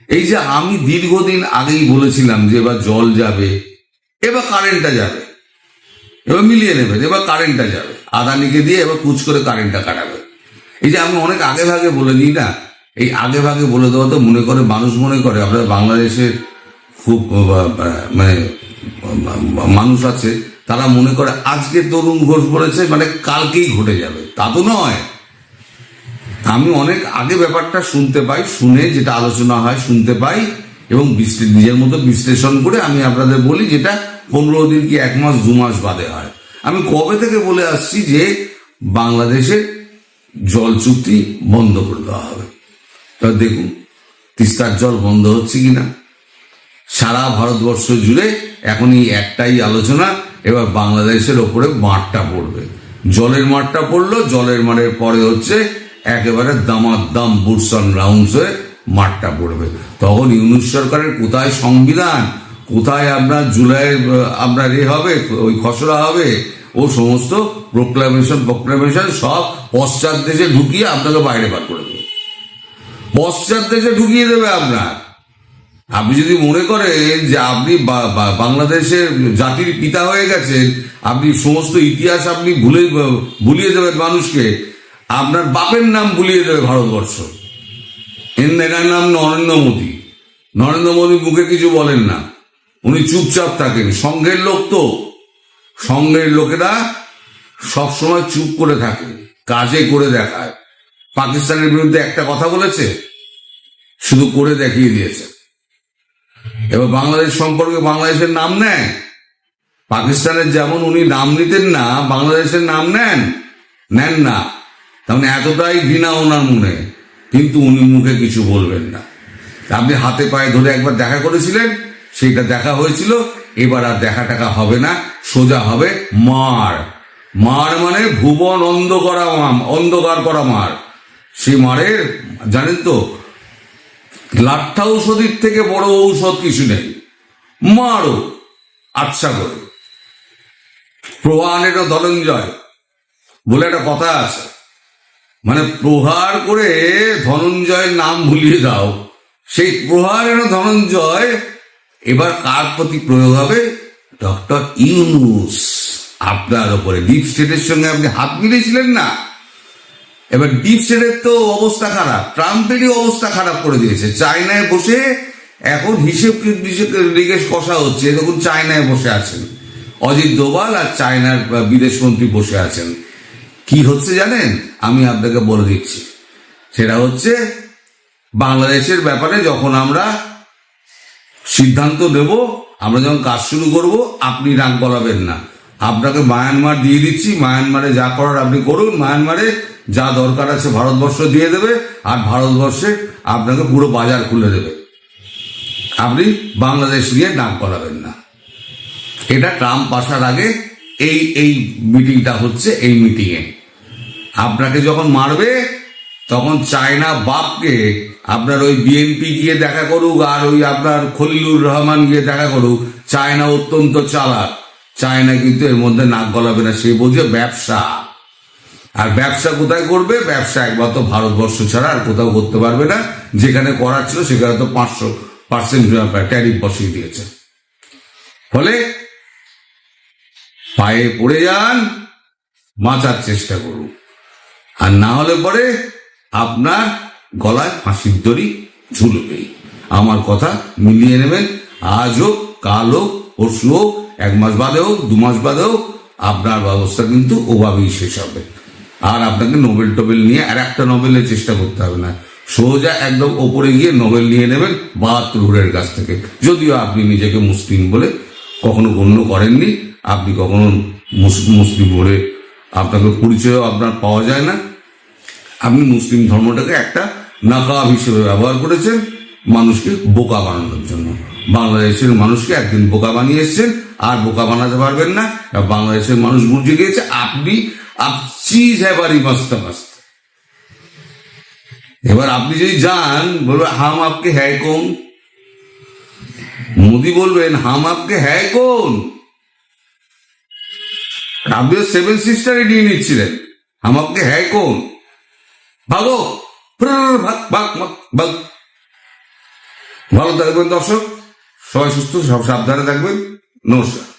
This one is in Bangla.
এই যে আমি দীর্ঘদিন আগেই বলেছিলাম যে এবার জল যাবে, এবার কারেন্টটা যাবে, এবার মিলিয়ে নেবেন, এবার কারেন্টটা যাবে, আদানিকে দিয়ে এবার কুচ করে কারেন্টটা কাটাবে। এই যে আমি অনেক আগে ভাগে বলে দিই না, এই আগে ভাগে বলে দেওয়া তো মনে করে মানুষ মনে করে আপনার বাংলাদেশের খুব মানে মানুষ আছে, তারা মনে করে আজকে তরুণ ঘোষ বলেছে মানে কালকেই ঘটে যাবে, তা তো নয়। আমি অনেক আগে ব্যাপারটা শুনতে পাই, শুনে যেটা আলোচনা হয় শুনতে পাই এবং নিজের মতো বিশ্লেষণ করে আমি আপনাদের বলি, যেটা 15 দিন কি 1 মাস 2 মাস বাদে হয়। আমি কবে থেকে বলে আসছি যে বাংলাদেশের জল চুক্তি বন্ধ করে দেওয়া হবে। এবার দেখুন তিস্তার জল বন্ধ হচ্ছে কিনা। সারা ভারতবর্ষ জুড়ে এখন এই একটাই আলোচনা, এবার বাংলাদেশের ওপরে মাঠটা পড়বে, জলের মাঠটা পড়লো, জলের মাঠের পরে হচ্ছে একেবারে দামাদাম বুটস অন গ্রাউন্ডস হয়ে মাঠটা পড়বে। তখন ইউনূস সরকারের কোথায় সংবিধান, কোথায় আপনার জুলাইয়ের আপনার হবে, ওই খসড়া হবে, ও সমস্ত প্রোক্লামেশন সব পশ্চাৎ দেশে ঢুকিয়ে আপনাকে বাইরে বার করে দেবে, পশ্চাৎ দেশে ঢুকিয়ে দেবে আপনার। আপনি যদি মনে করেন যে আপনি বাংলাদেশের জাতির পিতা হয়ে গেছেন, আপনি সমস্ত ইতিহাস আপনি ভুলিয়ে দেবেন মানুষকে, আপনার বাপের নাম ভুলিয়ে দেবে ভারতবর্ষ। এনার নাম নরেন্দ্র মোদী। নরেন্দ্র মোদী মুখে কিছু বলেন না, উনি চুপচাপ থাকেন। সংঘের লোক তো, সংঘের লোকেরা সবসময় চুপ করে থাকে, কাজে করে দেখায়। পাকিস্তানের বিরুদ্ধে একটা কথা বলেছে, শুধু করে দেখিয়ে দিয়েছে। এবার বাংলাদেশ সম্পর্কে বাংলাদেশের নাম নেয়, পাকিস্তানের যেমন উনি নাম নিতেন না, বাংলাদেশের নাম নেন না। তাহলে এতটাই ঘৃণা ওনার মনে, কিন্তু উনি মুখে কিছু বলবেন না। আপনি হাতে পায়ে ধরে একবার দেখা করেছিলেন, সেইটা দেখা হয়েছিল, এবার আর দেখা টাকা হবে না, সোজা হবে মার। মার মানে ভুবন অন্ধকার করা মার। সেই মারের জানেন তো, লাঠা ঔষধির থেকে বড় ঔষধ কিছু নেই, মারো আচ্ছা করে। প্রহারের ধনঞ্জয় বলে একটা কথা আছে, মানে প্রহার করে ধনঞ্জয়ের নাম ভুলিয়ে দাও। সেই প্রহারের ধনঞ্জয় এবার কার প্রতি প্রয়োগ হবে? ডক্টর ইউনূস আপনার ওপরে। ডিপ স্টেটের সঙ্গে আপনি হাত মিলিয়েছিলেন না, এবার ডিপ স্টেটের তো অবস্থা খারাপ, ট্রাম্পেরই অবস্থা খারাপ করে দিয়েছে। চায়নায় বসে এখন হিসেব নিকেশ কষা হচ্ছে, দেখুন চায়নায় বসে আছেন অজিত দোভাল আর চায়নার বিদেশমন্ত্রী বসে আছেন। কি হচ্ছে জানেন? আমি আপনাকে বলে দিচ্ছি, সেটা হচ্ছে বাংলাদেশের ব্যাপারে যখন আমরা সিদ্ধান্ত নেব, আমরা যখন কাজ শুরু করব, আপনি রাগ গলাবেন না। আপনাকে মায়ানমার দিয়ে দিচ্ছি, মায়ানমারে যা করার আপনি করুন, মায়ানমারে যা দরকার আছে ভারতবর্ষ দিয়ে দেবে, আর ভারতবর্ষে আপনাকে পুরো বাজার খুলে দেবে। আপনি বাংলাদেশ নিয়ে নাক গলাবেন না। এটা ট্রাম্প আসার আগে এই মিটিংটা হচ্ছে। এই মিটিংয়ে আপনাকে যখন মারবে, তখন চায়না বাপকে আপনার ওই বিএনপি গিয়ে দেখা করুক, আর ওই আপনার খলিলুর রহমান গিয়ে দেখা করুক, চায়না অত্যন্ত চালাক। চায়না কিন্তু এর মধ্যে নাক গলাবে না, সে বোঝে ব্যবসা। আর ব্যবসা কোথায় করবে? ব্যবসা একমাত্র ভারতবর্ষ ছাড়া আর কোথাও করতে পারবে না। যেখানে করার ছিল সেখানে তো 500% ট্যারিফ বসিয়ে দিয়েছে। ফলে পায়ে পড়ে যান, বাঁচার চেষ্টা করুন, আর না হলে পরে আপনার গলায় ফাঁসির দড়ি ঝুলবেই। আমার কথা মিলিয়ে নেবেন, আজ হোক, কাল হোক, পরশু হোক, 1 মাস বাদে হোক, 2 মাস বাদে হোক, আপনার ব্যবস্থা কিন্তু ওভাবেই শেষ হবে। আর আপনাকে নোবেল টোবেল নিয়ে আর একটা নোবেলের চেষ্টা করতে হবে না, সোজা একদম ওপরে গিয়ে নোবেল নিয়ে নেবেন 72 কাছ থেকে। যদিও আপনি নিজেকে মুসলিম বলে কখনো গণ্য করেননি, আপনি কখনো মুসলিম বলে আপনাকে পরিচয় আপনার পাওয়া যায় না। আপনি মুসলিম ধর্মটাকে একটা নাকাব হিসেবে ব্যবহার করেছেন, মানুষকে বোকা বানানোর জন্য। বাংলাদেশের মানুষকে একদিন বোকা বানিয়ে এসছেন, আর বোকা বানাতে পারবেন না। বাংলাদেশের মানুষ বুঝে গিয়েছে আপনি চিজ হ্যাঁ বাড়ি মস্ত মস্ত। এবার আপনি যদি যান, বলবেন হাম আপকে হ্যায় কোন, মোদি বলবেন হাম আপকে হ্যায় কোন। আপনি 7 সিস্টারে নিয়ে নিচ্ছিলেন, হাম আপকে হ্যায় কোন, ভাগো ভাগ ভাগ ভাগ ভাগ। ভালো থাকবেন দর্শক, সবাই সুস্থ, সব সাবধানে থাকবেন। নমস্কার।